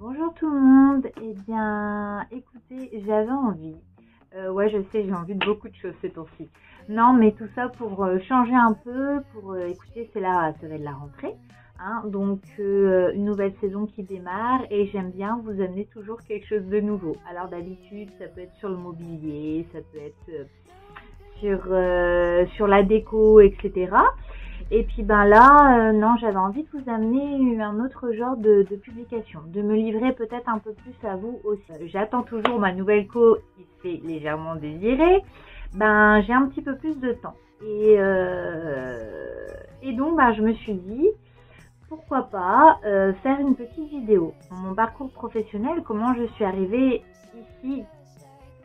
Bonjour tout le monde. Eh bien, écoutez, j'avais envie. Ouais, je sais, j'ai envie de beaucoup de choses ces temps-ci. Non, mais tout ça pour changer un peu, pour écoutez, ça va être la rentrée, hein, donc une nouvelle saison qui démarre et j'aime bien vous amener toujours quelque chose de nouveau. Alors d'habitude, ça peut être sur le mobilier, ça peut être sur la déco, etc. Et puis ben là, non, j'avais envie de vous amener un autre genre de publication, de me livrer peut-être un peu plus à vous aussi. J'attends toujours ma nouvelle co qui se fait légèrement désirer. Ben j'ai un petit peu plus de temps. Et donc ben, je me suis dit, pourquoi pas faire une petite vidéo. Mon parcours professionnel, comment je suis arrivée ici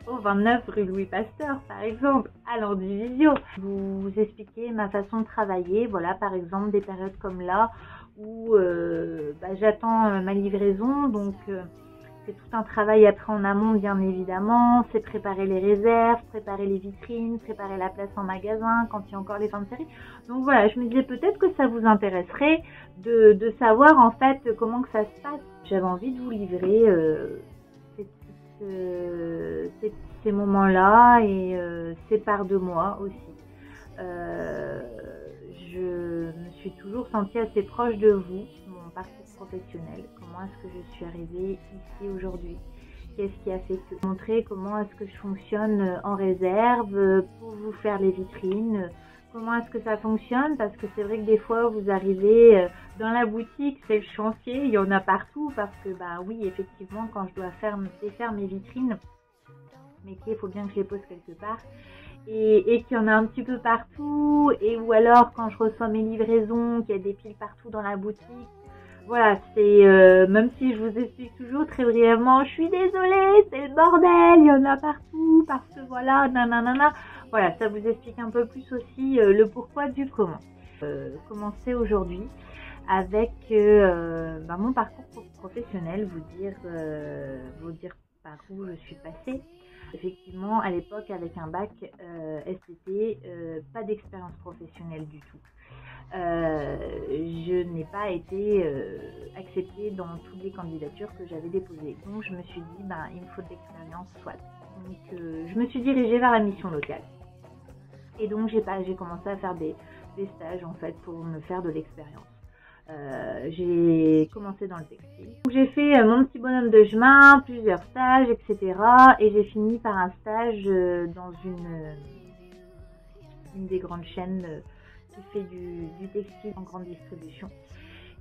au 29 rue Louis Pasteur, par exemple, à l'Andivisio. Vous expliquer ma façon de travailler, voilà, par exemple, des périodes comme là où j'attends ma livraison, donc c'est tout un travail après en amont, bien évidemment, c'est préparer les réserves, préparer les vitrines, préparer la place en magasin quand il y a encore les fins de série. Donc voilà, je me disais peut-être que ça vous intéresserait de savoir en fait comment que ça se passe. J'avais envie de vous livrer ces moments-là et ces parts de moi aussi. Euh, je me suis toujours sentie assez proche de vous, mon parcours professionnel. Comment est-ce que je suis arrivée ici aujourd'hui? Qu'est-ce qui a fait que montrer comment est-ce que je fonctionne en réserve pour vous faire les vitrines? Comment est-ce que ça fonctionne? Parce que c'est vrai que des fois vous arrivez dans la boutique, c'est le chantier, il y en a partout parce que bah oui, effectivement, quand je dois défaire mes vitrines, mes clés, il faut bien que je les pose quelque part. Et qu'il y en a un petit peu partout, et ou alors quand je reçois mes livraisons, qu'il y a des piles partout dans la boutique. Voilà, c'est même si je vous explique toujours très brièvement, je suis désolée, c'est le bordel, il y en a partout, parce que voilà, nanana. Voilà, ça vous explique un peu plus aussi le pourquoi du comment. Commencer aujourd'hui avec mon parcours professionnel, vous dire par où je suis passée. Effectivement, à l'époque, avec un bac STT, pas d'expérience professionnelle du tout. Je n'ai pas été acceptée dans toutes les candidatures que j'avais déposées. Donc, je me suis dit, il me faut de l'expérience, soit. Donc, je me suis dirigée vers la mission locale. Et donc, j'ai commencé à faire des stages, en fait, pour me faire de l'expérience. J'ai commencé dans le textile. J'ai fait mon petit bonhomme de chemin, plusieurs stages, etc. Et j'ai fini par un stage dans une des grandes chaînes qui fait du textile en grande distribution.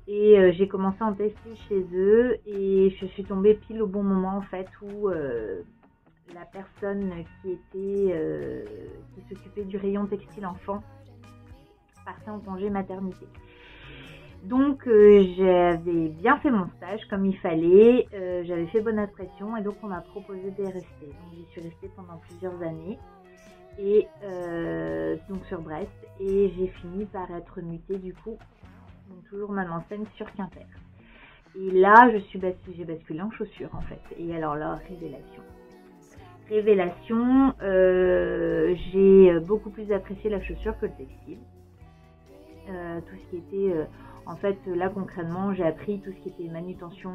Et j'ai commencé en textile chez eux et je suis tombée pile au bon moment en fait où la personne qui s'occupait du rayon textile enfant partait en congé maternité. Donc j'avais bien fait mon stage comme il fallait, j'avais fait bonne impression et donc on m'a proposé de rester. Donc j'y suis restée pendant plusieurs années et donc sur Brest et j'ai fini par être mutée du coup, donc toujours même enseigne sur Quimper. Et là j'ai basculé en chaussures en fait. Et alors là, révélation, j'ai beaucoup plus apprécié la chaussure que le textile. Tout ce qui était en fait là concrètement j'ai appris tout ce qui était manutention,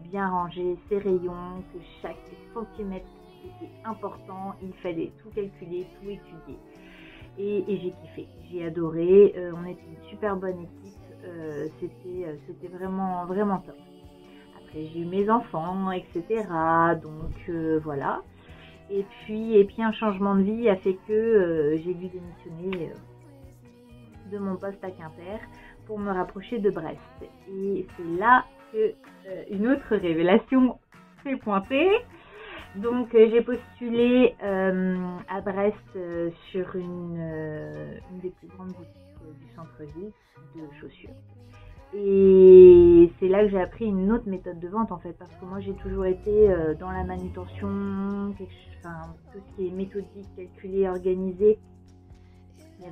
bien ranger ses rayons, que chaque centimètre était important, il fallait tout calculer, tout étudier et j'ai kiffé, j'ai adoré, on était une super bonne équipe, c'était vraiment vraiment top. Après j'ai eu mes enfants, etc. Donc voilà. Et puis un changement de vie a fait que j'ai dû démissionner de mon poste à Quimper pour me rapprocher de Brest. Et c'est là que une autre révélation s'est pointée. Donc j'ai postulé à Brest sur une des plus grandes boutiques du centre-ville de chaussures. Et c'est là que j'ai appris une autre méthode de vente en fait, parce que moi j'ai toujours été dans la manutention, tout ce qui est méthodique, calculé, organisé.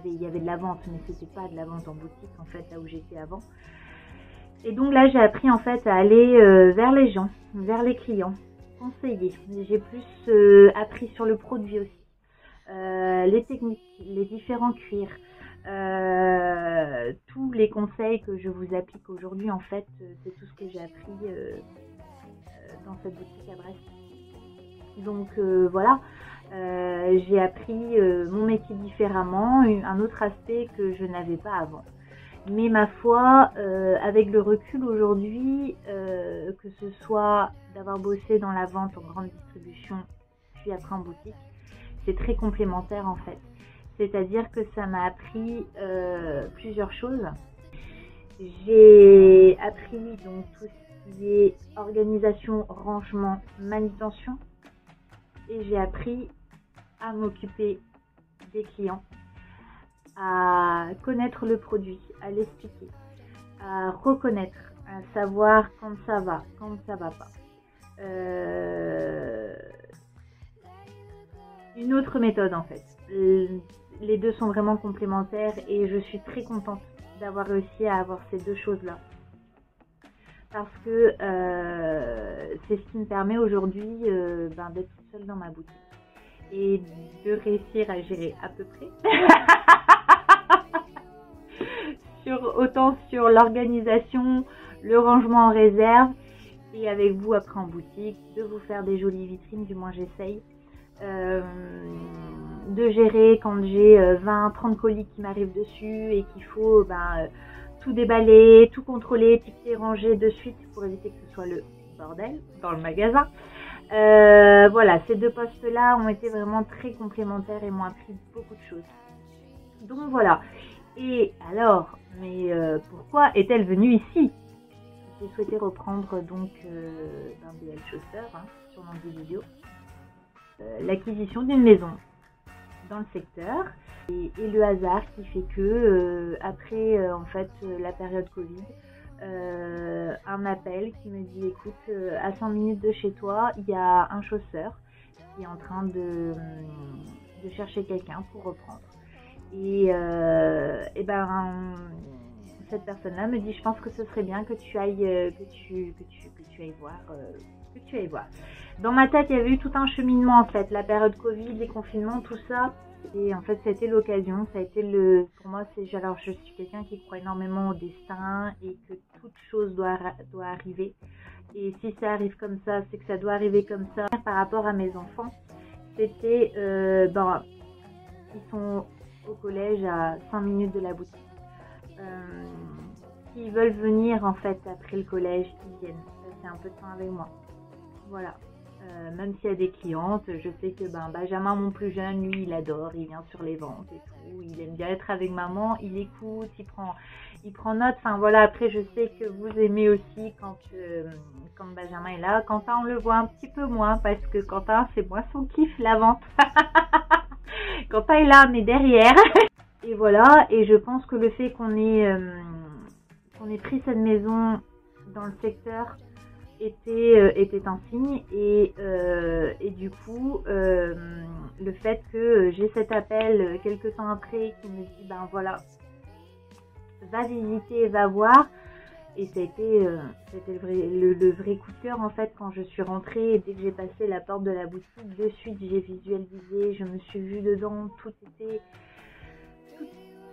Il y avait de la vente, mais c'était pas de la vente en boutique en fait, là où j'étais avant. Et donc là, j'ai appris en fait à aller vers les gens, vers les clients, conseiller. J'ai plus appris sur le produit aussi, les techniques, les différents cuirs, tous les conseils que je vous applique aujourd'hui en fait, c'est tout ce que j'ai appris dans cette boutique à Brest. Donc voilà, j'ai appris mon métier différemment, un autre aspect que je n'avais pas avant. Mais ma foi, avec le recul aujourd'hui, que ce soit d'avoir bossé dans la vente en grande distribution, puis après en boutique, c'est très complémentaire en fait. C'est-à-dire que ça m'a appris plusieurs choses. J'ai appris donc tout ce qui est organisation, rangement, manutention. Et j'ai appris à m'occuper des clients, à connaître le produit, à l'expliquer, à reconnaître, à savoir quand ça va, quand ça va pas. Une autre méthode en fait. Les deux sont vraiment complémentaires et je suis très contente d'avoir réussi à avoir ces deux choses-là. Parce que c'est ce qui me permet aujourd'hui d'être toute seule dans ma boutique et de réussir à gérer à peu près. Autant sur l'organisation, le rangement en réserve et avec vous après en boutique, de vous faire des jolies vitrines, du moins j'essaye. De gérer quand j'ai 20-30 colis qui m'arrivent dessus et qu'il faut tout déballer, tout contrôler, piquer, ranger de suite pour éviter que ce soit le bordel dans le magasin. Voilà, ces deux postes-là ont été vraiment très complémentaires et m'ont appris beaucoup de choses. Donc voilà. Et alors, mais pourquoi est-elle venue ici? J'ai souhaité reprendre donc d'un BL Chausseur sur l'Andivisio, l'acquisition d'une maison dans le secteur et le hasard qui fait que après en fait la période Covid, un appel qui me dit écoute, à 100 minutes de chez toi il y a un chausseur qui est en train de chercher quelqu'un pour reprendre et cette personne-là me dit je pense que ce serait bien que tu ailles voir. Dans ma tête, il y avait eu tout un cheminement en fait, la période Covid, les confinements, tout ça. Et en fait, ça a été l'occasion, ça a été pour moi, alors je suis quelqu'un qui croit énormément au destin et que toute chose doit arriver. Et si ça arrive comme ça, c'est que ça doit arriver comme ça. Par rapport à mes enfants, c'était, ils sont au collège à 5 minutes de la boutique. S'ils veulent venir en fait après le collège, ils viennent passer un peu de temps avec moi. Voilà. Même s'il y a des clientes, je sais que Benjamin, mon plus jeune, lui, il adore, il vient sur les ventes et tout, il aime bien être avec maman, il écoute, il prend note. Enfin voilà, après je sais que vous aimez aussi quand Benjamin est là. Quentin, on le voit un petit peu moins parce que Quentin, c'est moi son kiff, la vente. Quentin est là, mais derrière. Et voilà, et je pense que le fait qu'on ait pris cette maison dans le secteur était un signe et du coup le fait que j'ai cet appel quelques temps après qui me dit voilà, va visiter, va voir, et ça a été le vrai coup de cœur en fait quand je suis rentrée. Et dès que j'ai passé la porte de la boutique, de suite j'ai visualisé, je me suis vue dedans,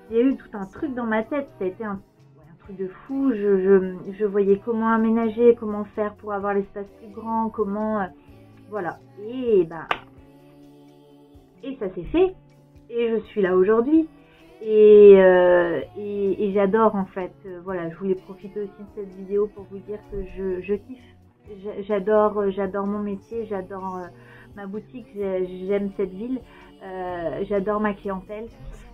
il y a eu tout un truc dans ma tête, ça a été un truc de fou. Je voyais comment aménager, comment faire pour avoir l'espace plus grand, comment voilà, et ça s'est fait et je suis là aujourd'hui et j'adore en fait. Voilà, je voulais profiter aussi de cette vidéo pour vous dire que je kiffe, j'adore mon métier, j'adore ma boutique, j'aime cette ville, j'adore ma clientèle.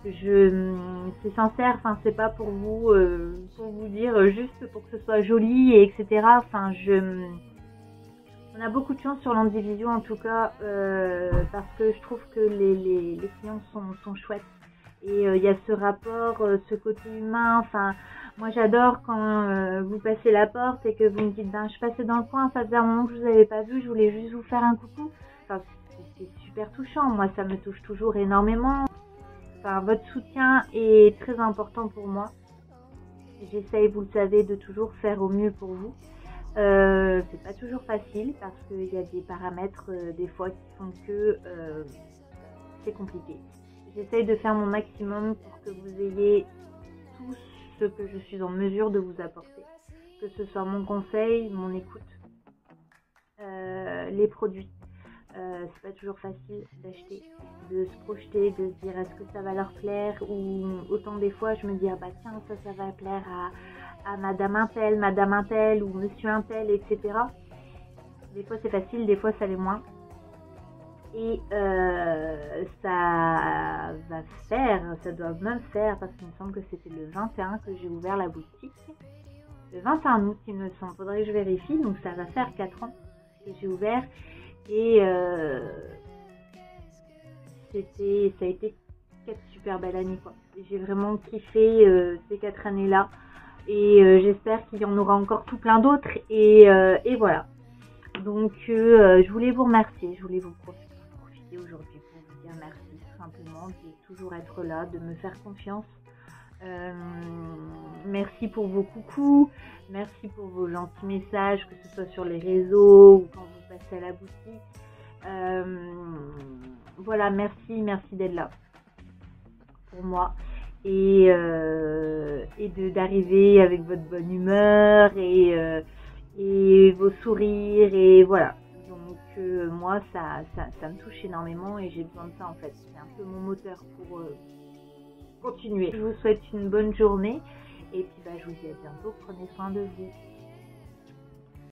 C'est sincère, enfin c'est pas pour vous dire juste pour que ce soit joli et etc. Enfin on a beaucoup de chance sur l'Andivisio en tout cas, parce que je trouve que les clients sont chouettes et il y a ce rapport, ce côté humain. Enfin moi j'adore quand vous passez la porte et que vous me dites je passais dans le coin, ça faisait un moment que je vous avais pas vu, je voulais juste vous faire un coucou. Enfin c'est super touchant, moi ça me touche toujours énormément. Enfin, votre soutien est très important pour moi. J'essaye, vous le savez, de toujours faire au mieux pour vous. C'est pas toujours facile parce qu'il y a des paramètres des fois qui font que c'est compliqué. J'essaye de faire mon maximum pour que vous ayez tout ce que je suis en mesure de vous apporter. Que ce soit mon conseil, mon écoute, les produits. C'est pas toujours facile d'acheter, de se projeter, de se dire est-ce que ça va leur plaire, ou autant des fois je me dis ah bah tiens ça va plaire à madame un tel ou monsieur un tel, etc. Des fois c'est facile, des fois ça l'est moins. Et ça doit même faire, parce qu'il me semble que c'était le 21 que j'ai ouvert la boutique. Le 21 août, il me semble, faudrait que je vérifie, donc ça va faire 4 ans que j'ai ouvert. Et ça a été 4 super belles années, quoi. J'ai vraiment kiffé ces 4 années-là. Et j'espère qu'il y en aura encore tout plein d'autres. Et voilà. Donc je voulais vous remercier, je voulais vous profiter aujourd'hui pour vous dire merci, tout simplement, de toujours être là, de me faire confiance. Merci pour vos coucous, merci pour vos gentils messages, que ce soit sur les réseaux ou quand vous passez à la boutique. Voilà, merci d'être là pour moi et d'arriver avec votre bonne humeur et vos sourires, et voilà. Donc moi ça me touche énormément et j'ai besoin de ça en fait. C'est un peu mon moteur pour continuer. Je vous souhaite une bonne journée et puis je vous dis à bientôt. Prenez soin de vous.